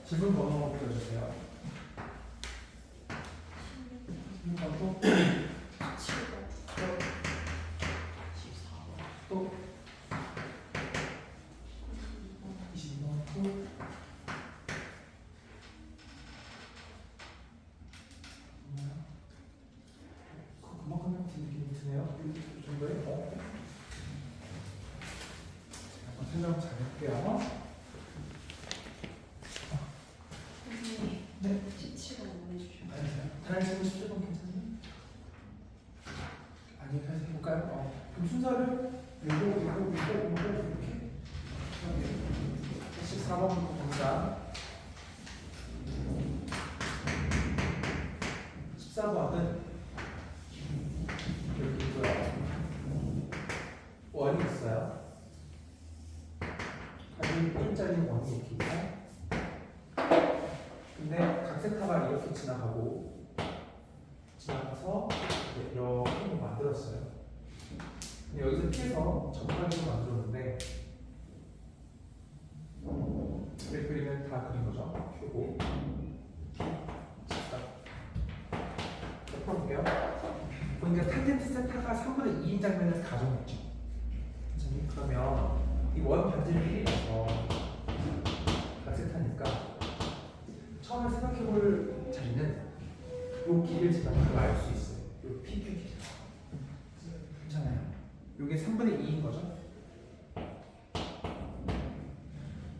질문 번호 불러주세요. 질문 번호 7번 또 22번 또 금방 끝날 것 같은 느낌이 드네요. 이 정도에 한번 설명 잘 할게요. 네. 17번 보내주시면 다른 질문 17번 괜찮나요? 아니, 다시 해볼까요? 그럼 순서를 이렇게 14번부터 봅니다. 14번은 여기 있고요. 원이 있어요. 가진 1짜리 원이 이렇게 있고, 근데 각 세타가 이렇게 지나가고 지나가서 이렇게 만들었어요. 근데 여기서 피해서 접하기로 만들었는데 이렇게 그리면 다 그린 거죠. 큐고 풀어볼게요. 보니까 탄젠트 세타가 3분의 2인 장면을 가져냈죠. 그러면 이 원 반지를 필요해서 각 세타니까 처음에 생각해볼 자리는 이 길을 제가 바로 알 수 있어요. 이 PQ 길. 괜찮아요. 이게 3분의 2인 거죠.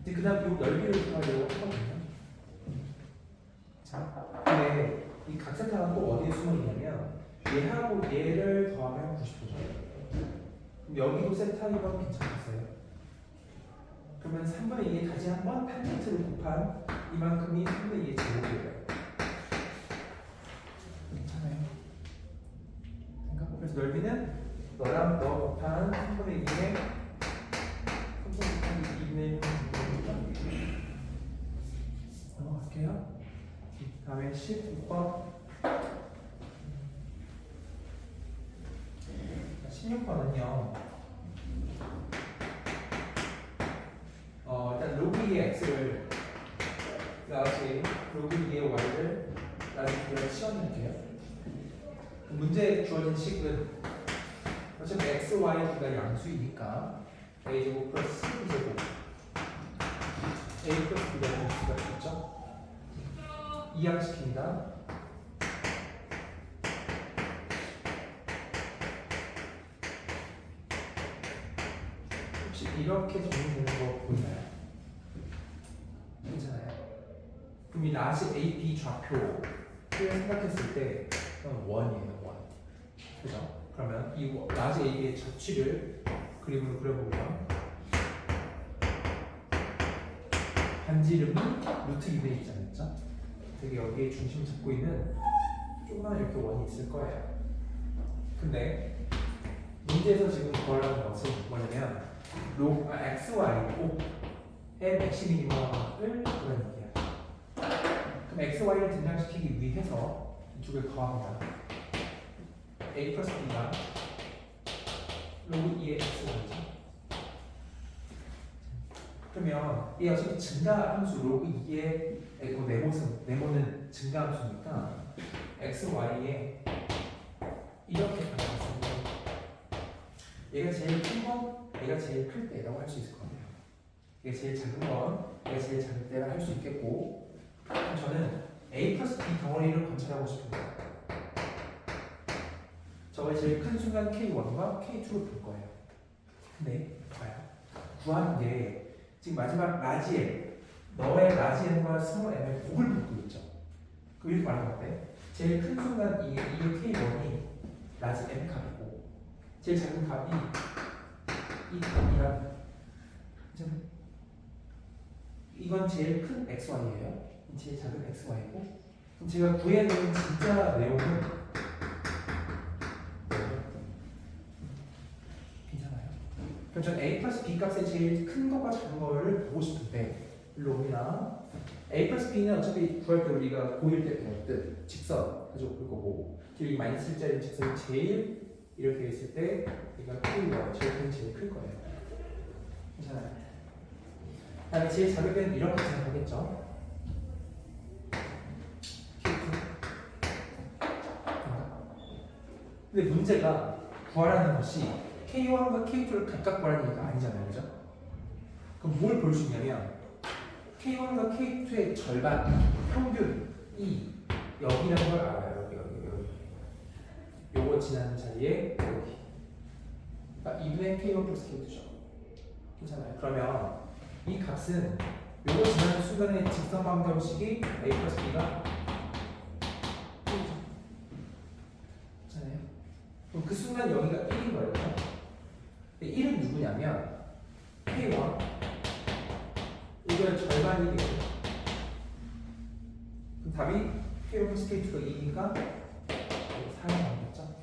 이제 그 다음 이 넓이를 구하려고 하거든요. 자, 근데 이 각세타가 또 어디에 숨어 있냐면 얘하고 얘를 더하면 90도죠. 그럼 여기도 세타이건 괜찮겠어요? 그러면 3분의 2에 다시 한번 탄젠트를 곱한 이만큼이 3분의 2의 제곱이에요. 괜찮아요. 그래서 넓이는 너랑 너 곱한 3분의 2의 2분의 1 넘어갈게요. 다음에 16번 16번은요 일단 로그 2의 x를 나중에 로그 2의 y를 나중에 치워낼게요. 문제에 주어진 식은 어차피 x, y 둘다 양수이니까 a제곱 플러스 b제곱 a 플러스 b가 될 수가 있겠죠. 이항시킵니다. 혹시 이렇게 정리되는 거 보이나요? 괜찮아요. 그럼 이 라지 AB 좌표를 생각했을 때 원이에요, 원. 그죠? 그러면 이 라지 AB의 좌치를 그림으로 그려보면 반지 이름이 루트 2분의 2잖아요. 되게 여기에 중심을 잡고 있는 조그만 이렇게 원이 있을 거예요. 근데 문제에서 지금 구하려는 것은 뭐냐면 XY의 맥시미니멈을 구하는 얘기야. 그럼 XY를 등장시키기 위해서 이쪽을 더합니다. A 플러스 B가 로그 2의 XY죠. 그러면 이 어차피 증가함수 로그 2의 네모는 증가함수니까 XY에 이렇게 가져갔습니다. 얘가 제일 큰 건 얘가 제일 클 때라고 할 수 있을 것 같아요. 얘가 제일 작은 건 얘가 제일 작을 때라 할 수 있겠고, 그럼 저는 A 플러스 B 덩어리를 관찰하고 싶습니다. 저걸 제일 큰 순간 K1과 K2를 볼 거예요. 근데 봐요. 구하는 게 지금 마지막 라지 M, 너의 라지 M과 스몰 M의 곱을 붙고 있죠. 그 이렇게 말하는 건데 제일 큰 순간 이 K1이 라지 M 값이고 제일 작은 값이 이 값이란 이건 제일 큰 XY예요. 제일 작은 XY고 그럼 제가 구해야 되는 진짜 내용은 괜찮아요? 그럼 전 A 플러스 B 값의 제일 큰 것과 작은 거를 보고 싶은데 일로 옵니다. A 플러스 B는 어차피 구할 때 우리가 고일 때 배웠듯 직선 가지고 볼 거고 여기 마이너스 1짜리 직선이 제일 이렇게 되어 있을 때 얘가 K가 제일 클 거예요. 괜찮아요? 다음에 제일 작을 때는 이렇게 생각하겠죠. 근데 문제가 구하라는 것이 K1과 K2를 각각 구하라는 얘기가 아니잖아요, 그죠? 그럼 뭘 볼 수 있냐면 K1과 K2의 절반 평균이 여기라는 걸 알아요. 여기. 요거 지나는 자리에 여기. 그러니까 2분의 K1 플러스 K2죠. 괜찮아요. 그러면 이 값은 요거 지나는 순간의 직선 방정식이 A 플러스 B가 1이죠. 괜찮아요. 그럼 그 순간 여기가 1인 거예요. 그렇죠? 1은 누구냐면 K1 이걸 절반이 되거든요. 그럼 답이 K1 플러스 K2가 2니까 4가 나오겠죠?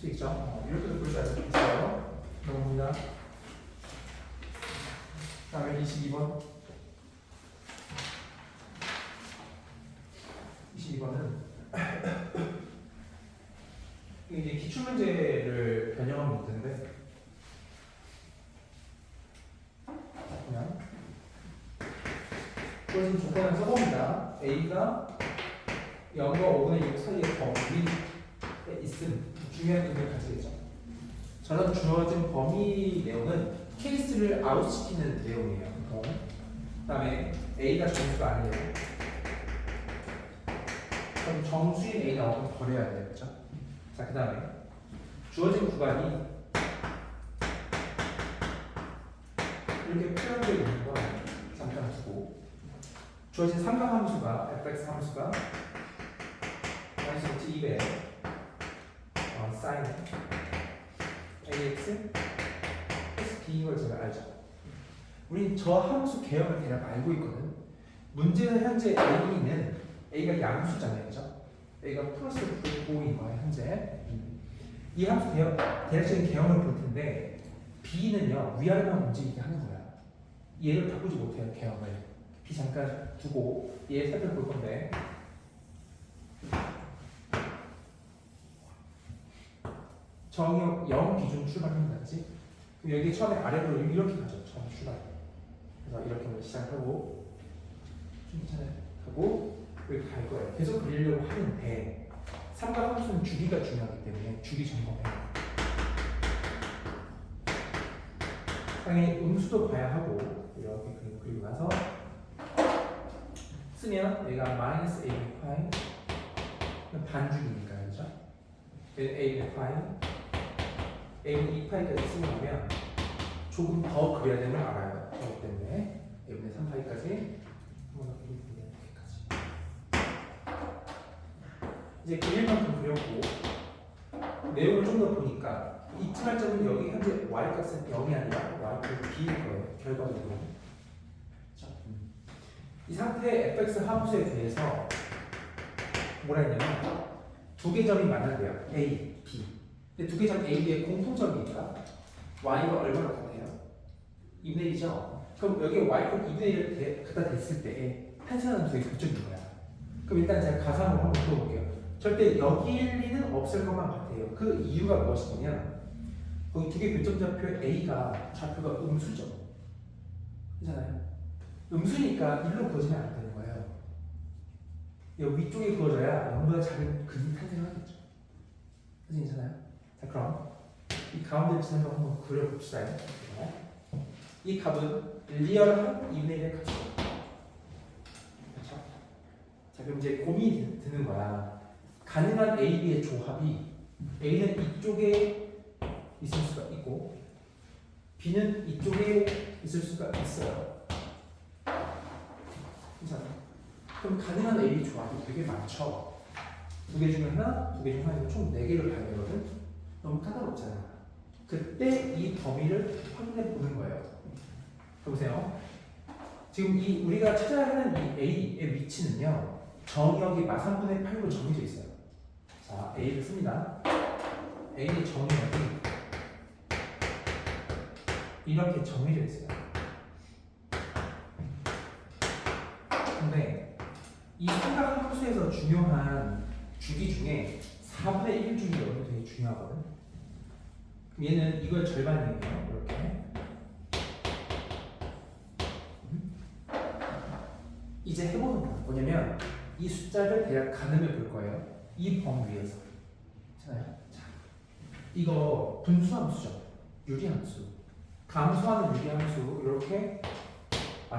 이렇게도 볼 수 있어요. 넘어갑니다. 다음에 22번. 22번은 이제 기출문제를 변형한 문제인데 그냥 주어진 조건을 써봅니다. A가 0과 5분의 6 사이의 범위에 있음. 중요한 의미를 가지겠죠. 저는 주어진 범위 내용은 케이스를 아웃시키는 내용이에요. 그 다음에 A가 정수가 아니에요. 그럼 정수인 A 나오면 버려야 돼요. 그렇죠? 자, 그 다음에 주어진 구간이 이렇게 표현되어 있는 거 잠깐 두고 주어진 삼각함수가 fx 함수가 마이너스 2배 사인 ax 플러스 b인 걸 제가 알죠. 우린 저 함수 개형을 대략 알고 있거든. 문제는 현재 A가 양수잖아요, 그렇죠? A가 플러스 9인 거예요, 현재. 이 함수 대략적인 개형을 볼 텐데 B는요 위아래만 움직이게 하는 거야. 얘를 바꾸지 못해요, 개형을. B 잠깐 두고 얘 살펴볼 건데. 정의 0 기준 출발합니다, 그렇지? 그럼 여기 처음에 아래로 이렇게 가죠, 처음 출발. 그래서 이렇게 시작하고 좀 괜찮아요. 하고 여기 갈 거예요. 계속 그리려고 하는데 삼각함수는 주기가 중요하기 때문에 주기 점검해요. 당연히 음수도 봐야 하고 이렇게 그리고 나서 쓰면 얘가 마이너스 a 파이 반주기니까 그죠? a 파이 a는 2파이까지 쓰고 나면 조금 더 그려야 되는 걸 알아요. 그렇기 때문에 a분의 3파이까지 한번 더 그리고 이렇게까지 이제 그릴 만큼 그렸고 내용을 좀 더 보니까 이쯤할 점은 여기 현재 y값은 0이 아니라 y값은 b일 거예요. 결과적으로. 이 상태의 fx 함수에 대해서 뭐라 했냐면 두 개 점이 만난대요. a, b. 근데 두 개 점 a, b의 공통점이니까 y가 얼마나 같아요? 2분의 1이죠? 그럼 여기 y가 2분의 1을 갖다 댔을 때 탄생하는 두 개의 교점인 거야. 그럼 일단 제가 가상으로 한번 풀어볼게요. 절대 여기일 리는 없을 것만 같아요. 그 이유가 무엇이냐면 거기 두 개 교점 좌표 A가 좌표가 음수죠. 그렇잖아요. 음수니까 일로 그어지면 안 되는 거예요. 여기 위쪽에 그어져야 0보다 작은 근이 탄생하겠죠. 그래서 괜찮아요? 자, 그럼 이 가운데 지는 거 한번 그려봅시다. 이 값은 리얼한 2분의 1의 값이죠. 그렇죠? 자, 그럼 이제 고민이 드는 거야. 가능한 A, B의 조합이 A는 이쪽에 있을 수가 있고 B는 이쪽에 있을 수가 있어요. 괜찮아요? 그럼 가능한 A, B 조합이 되게 많죠. 두 개 중에 하나, 두 개 중에 하나, 총 4개를 봐야 되거든. 너무 까다롭잖아. 그때 이 범위를 확인해 보는 거예요. 보세요. 지금 우리가 찾아야 하는 이 A의 위치는요, 정의역이 마삼분의 8로 정해져 있어요. 자, A를 씁니다. A의 정의역이 이렇게 정해져 있어요. 근데 이 삼각함수에서 중요한 주기 중에 4분의 1 주기 여기 되게 중요하거든. 그럼 얘는 이걸 절반이에요. 이렇게. 이제 해보는 거야. 뭐냐면 이 숫자를 대략 가늠해 볼 거예요. 이 범위에서. 괜찮아요? 이거 분수함수죠. 유리함수. 감소하는 유리함수 이렇게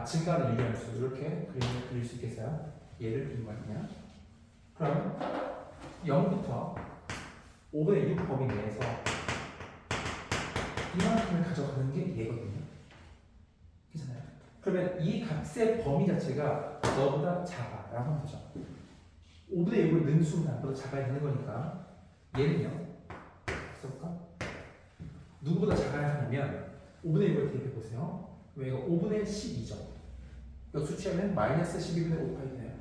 증가하는 유리함수 이렇게 그릴 수 있겠어요? 얘를 그린 거 아니냐? 그럼 0부터 5분의 6 범위 내에서 이만큼을 가져가는 게 얘거든요. 괜찮아요? 그러면 이 값의 범위 자체가 너보다 작아 라고 하면 되죠. 5분의 6을 능수는 나보다 작아야 되는 거니까 얘는요 써볼까? 누구보다 작아야 하냐면 5분의 6을 대입해 보세요. 그럼 이거 5분의 12죠. 이거 수치하면 마이너스 12분의 5파이 돼요.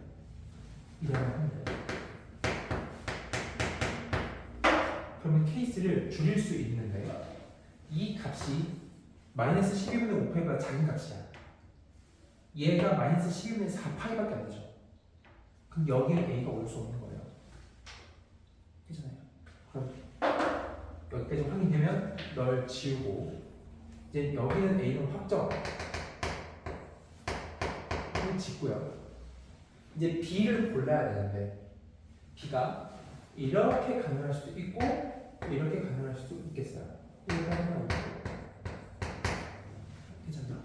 이라고 하면 돼요. 그러면 케이스를 줄일 수 있는데 이 값이 마이너스 12분의 5파이보다 작은 값이야. 얘가 마이너스 12분의 4파이밖에 안 되죠. 그럼 여기에 a가 올 수 없는 거예요. 괜찮아요? 그럼 여기까지 확인되면 널 지우고 이제 여기는 a는 확정 짓고요. 이제 b를 골라야 되는데 b가 이렇게 가능할 수도 있고 이렇게 가능할 수도 있겠어요. 괜찮나?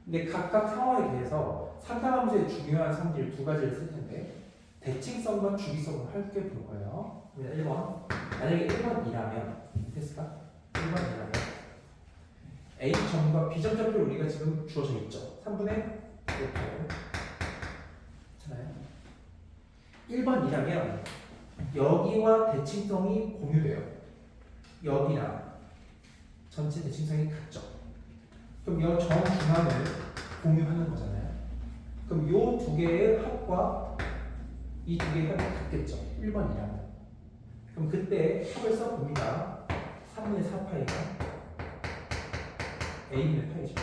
근데 각각 상황에 대해서 상당함수의 중요한 성질 두 가지를 쓸 텐데 대칭성과 주기성을 함께 볼 거예요. 1번 만약에 1번이라면 됐을까? 1번이라면 A점과 B점 좌표 우리가 지금 주어져 있죠. 3분의 5파이 괜찮아요? 1번이라면 여기와 대칭성이 공유돼요. 여기랑 전체 대칭성이 같죠. 그럼 이 정중앙을 공유하는 거잖아요. 그럼 이 두 개의 합과 이 두 개의 합이 같겠죠. 1번이라면. 그럼 그때 합을 써봅니다. 3분의 4파이가 a분의 파이죠.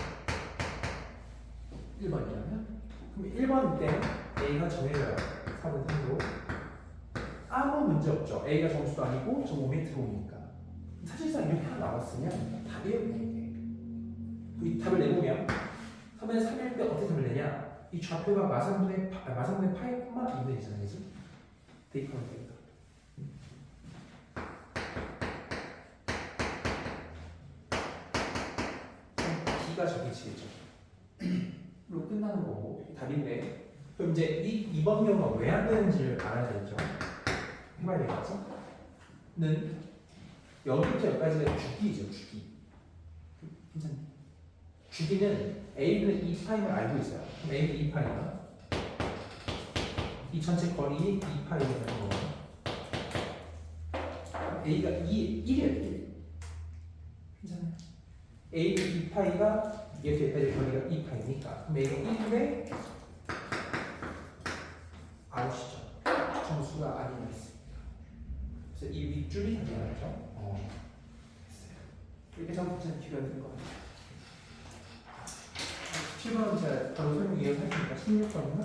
1번이라면. 그럼 1번 때 a가 정해져요. 4분의 3으로. 아무 문제 없죠. a가 정수도 아니고 저 몸에 들어오니까. 사실상 이렇게 하나 나왔으면 답이에요. 이 답을 내보면 3분의 3일 때 어떻게 답을 내냐? 이 좌표가 마상분의 파이뿐만 있는 되잖아요, 그지? 대입하면 됩니다. B가 정해지겠죠. 로 끝나는 거고 답인데 그럼 이제 이 번 경우가 왜 안 되는지를 알아야 되죠. 해봐야 되겠죠? 는 여기부터 여기까지가 주기죠, 주기. 괜찮네. 주기는 a분의 2파임을 알고 있어요. 그럼 a분의 2파이가 이 전체 거리 2파이가 되는 거예요. a가 1이에요, 1. 괜찮아요. a분의 2파이가 이렇게 여기까지 거리가 2파이니까 그럼 a가 1의 아웃이죠. 정수가 아니면 있습니다. 그래서 이 윗줄이 답이 나죠. 이렇게 전부터 필요가 될 것 같아요. 17번은 제가 바로 설명 이해할 테니까 16번은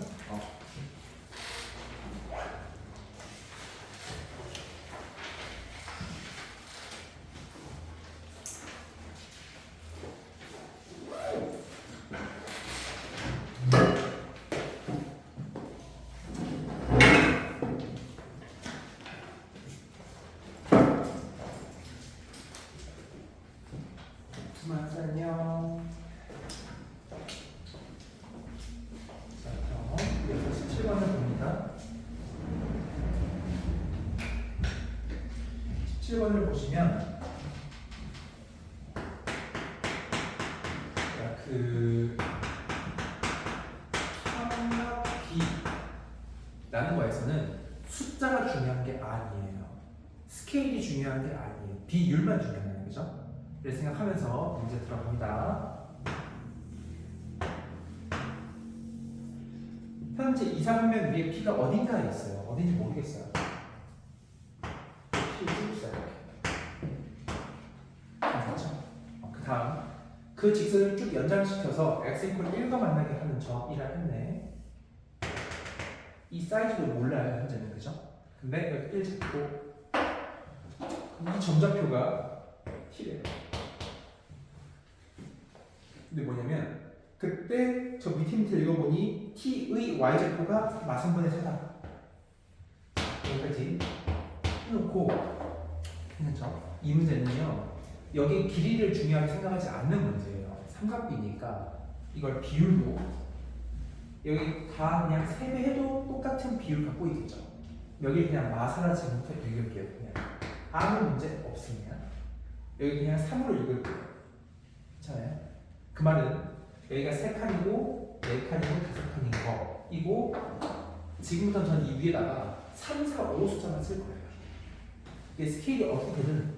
안녕. 자, 그럼 17번을 봅니다. 17번을 보시면 평합 B라는 거에서는 숫자가 중요한 게 아니에요. 스케일이 중요한 게 아니에요. 비율만 중요한 거예요. 그죠? 이렇게 생각하면서 문제 들어갑니다. 현재 이상하면 위에 P가 어딘가에 있어요. 어딘지 모르겠어요. P 찍읍시다. 괜찮죠? 그 다음 그 직선을 쭉 연장시켜서 x 이퀄 1과 만나게 하는 점이라 했네. 이 사이즈도 몰라요. 현재는. 그죠? 근데 여기 1 잡고 이 점좌표가 T래요. 근데 뭐냐면 그때 저 밑에 읽어보니 t의 y좌표가 마상분의 4다. 여기까지 해놓고 괜찮죠? 이 문제는요. 여기 길이를 중요하게 생각하지 않는 문제예요. 삼각비니까 이걸 비율로 여기 다 그냥 세배해도 똑같은 비율 갖고 있겠죠. 여기 그냥 마사라 지금부터 읽을게요. 그냥 아무 문제 없으면 여기 그냥 3으로 읽을게요. 괜찮아요? 그 말은 여기가 3칸이고 4칸이고 5칸인 거이고 지금부터 전 이 위에다가 3, 4, 5 숫자만 쓸 거예요. 이게 스케일이 어떻게 되든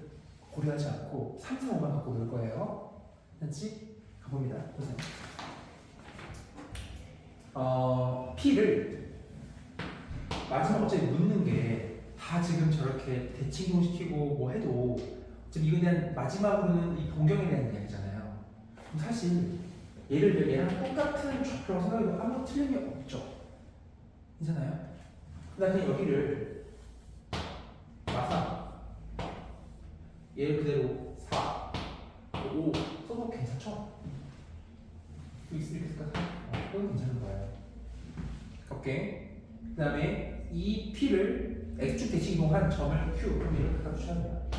고려하지 않고 3, 4, 5만 갖고 놀 거예요. 괜찮지? 가봅니다. 보세요. P를 마지막 어차피 묻는 게 다 지금 저렇게 대칭동시키고 뭐 해도 지금 이건 그냥 마지막으로는 이 동경에 대한 이야기잖아요. 그럼 사실 예를 들어 얘랑 똑같은 좌표라고 생각해도 아무 틀림이 없죠. 괜찮아요? 그 다음에 여기를 마사 얘를 그대로 4, 5 써도 괜찮죠? 이렇게 쓸까? 그건 괜찮은 거예요. 오케이. 그 다음에 이 P를 X축 대칭이동한 점을 Q 그럼 이렇게 갖다 주셔야 돼요.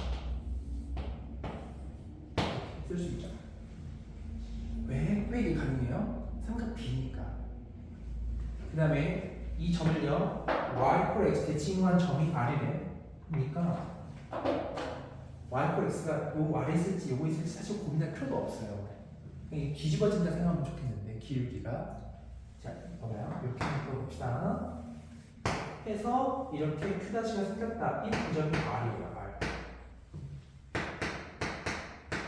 쓸 수 있죠. 왜 이게 가능해요? 삼각 B니까. 그 다음에 이 점을요 Y X 대칭한 점이 R이네. 그러니까 Y X가 요 아래 있을지 요거 있을지 사실 고민할 필요도 없어요. 그냥 뒤집어진다 생각하면 좋겠는데 기울기가 자 봐봐요. 이렇게 해봅시다. 해서 이렇게 Q'가 생겼다. 이 부점이 R이에요. R.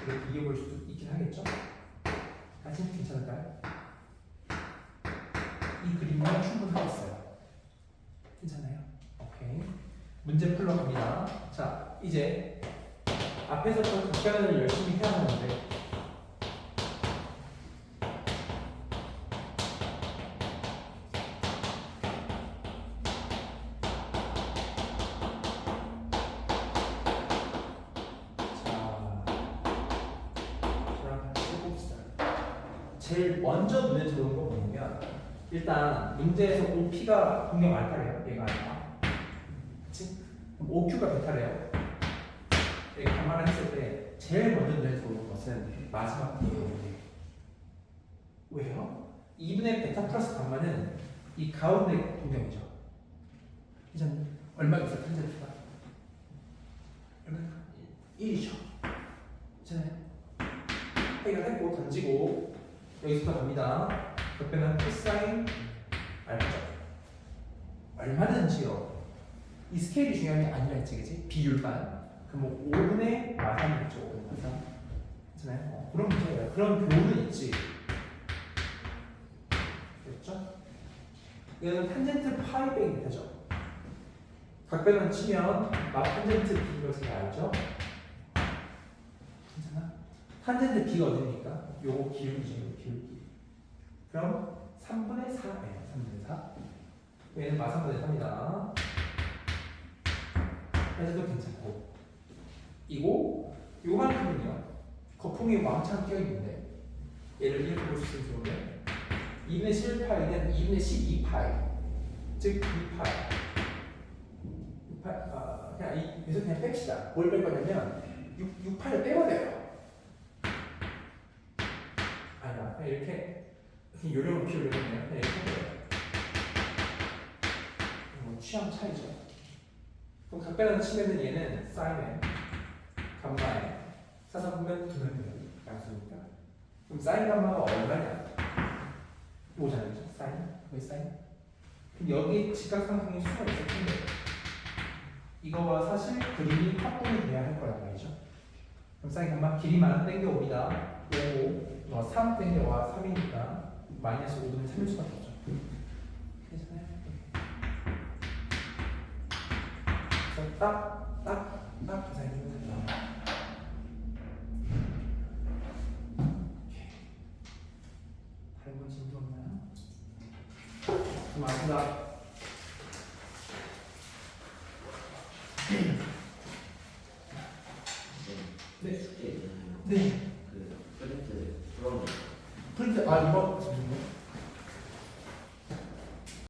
이렇게 이어볼 수도 있긴 하겠죠? 아직 괜찮을까요? 이 그림은 충분하겠어요. 괜찮아요? 오케이. 문제 풀러 갑니다. 자, 이제 앞에서부터 각변을 열심히 해야 하는데 제일 먼저 눈에 들어오는 거 보면 일단 문제에서 OP가 분명 알파래요. 얘가 알파. 그치? 그럼 OQ가 베타래요. 여기 감안을 했을 때 제일 먼저 눈에 들어오는 것은 마지막 부분이에요. 왜요? 2분의 베타 플러스 감마는 이 가운데 동경이죠. 이제 얼마가 있어요? 탄젠트가? 1이죠. 괜찮아요? 해결했고 던지고 여기서부터 갑니다. 그러면 코사인 알파죠. 얼마든지요. 이 스케일이 중요한 게 아니라 했지, 그지? 비율만. 그럼 뭐 5분의 마삼이겠죠. 5분의 마삼. 괜찮아요? 그런 문제예요. 그런 교훈은 있지. 됐죠? 이거는 탄젠트 파이 빼기 베타죠. 각변을 치면 마 탄젠트 B가 잘 알죠? 괜찮아? 탄젠트 B가 어디입니까? 요거 기울기죠, 요거 기울기. 그럼 3분의 4예요. 3분의 4. 얘는 마삼분의 3이다. 해서도 괜찮고. 이거 요만큼은요. 거품이 왕창 끼어있는데 얘를 이렇게 볼 수 있으면 좋은데 2분의 11파이는 2분의 12파이 즉 2파이 그냥 여기서 그냥 뺍시다. 뭘 뺄 거냐면 6파이를 빼버려요. 아니다. 그냥 이렇게 요령을 피우려면 그냥 이렇게 해요. 뭐 취향 차이죠. 그럼 각변을 치면은 얘는 사인에 감마에 사선 보면 두면돼요. 양수니까. 그럼 사인 감마가 얼마냐? 5잖아요. 사인. 왜 사인? 그럼 여기 직각상승의 수가 있을 텐데 이거와 사실 그림이 합동이 돼야 할 거란 말이죠. 그럼 사인 감마 길이만 땡겨옵니다. 5, 3 땡겨와 3이니까 마이너스 5분의 3일 수밖에 없죠. 괜찮아요? 그래서 딱 계산해주면 됩니다. 다른 건 질문 없나요? 그럼 맞습니다. 네. 네. 그 프린트 프롬 프린트 이거 잠시만요.